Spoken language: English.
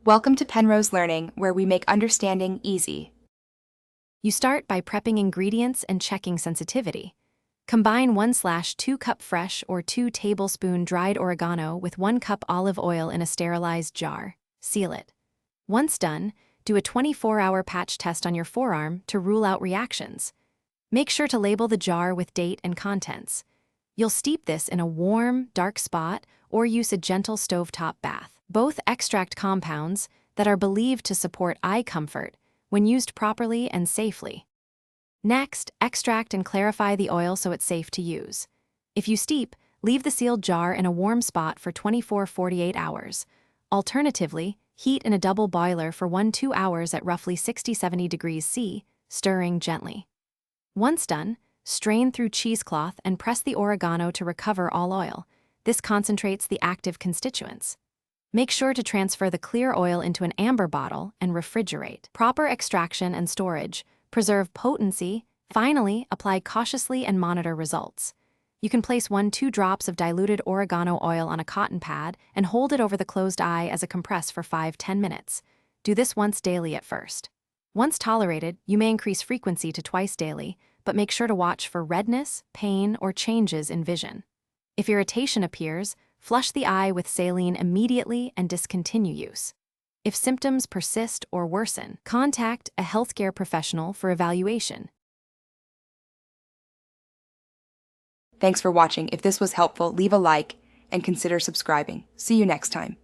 Welcome to Penrose Learning, where we make understanding easy. You start by prepping ingredients and checking sensitivity. Combine 1/2 cup fresh or 2 tablespoon dried oregano with 1 cup olive oil in a sterilized jar. Seal it. Once done, do a 24-hour patch test on your forearm to rule out reactions. Make sure to label the jar with date and contents. You'll steep this in a warm, dark spot or use a gentle stovetop bath. Both extract compounds that are believed to support eye comfort when used properly and safely. Next, extract and clarify the oil so it's safe to use. If you steep, leave the sealed jar in a warm spot for 24-48 hours. Alternatively, heat in a double boiler for 1-2 hours at roughly 60-70 degrees C, stirring gently. Once done, strain through cheesecloth and press the oregano to recover all oil. This concentrates the active constituents. Make sure to transfer the clear oil into an amber bottle and refrigerate. Proper extraction and storage preserve potency. Finally, apply cautiously and monitor results. You can place 1-2 drops of diluted oregano oil on a cotton pad and hold it over the closed eye as a compress for 5-10 minutes. Do this once daily at first. Once tolerated, you may increase frequency to twice daily, but make sure to watch for redness, pain, or changes in vision. If irritation appears, flush the eye with saline immediately and discontinue use. If symptoms persist or worsen, contact a healthcare professional for evaluation. Thanks for watching. If this was helpful, leave a like and consider subscribing. See you next time.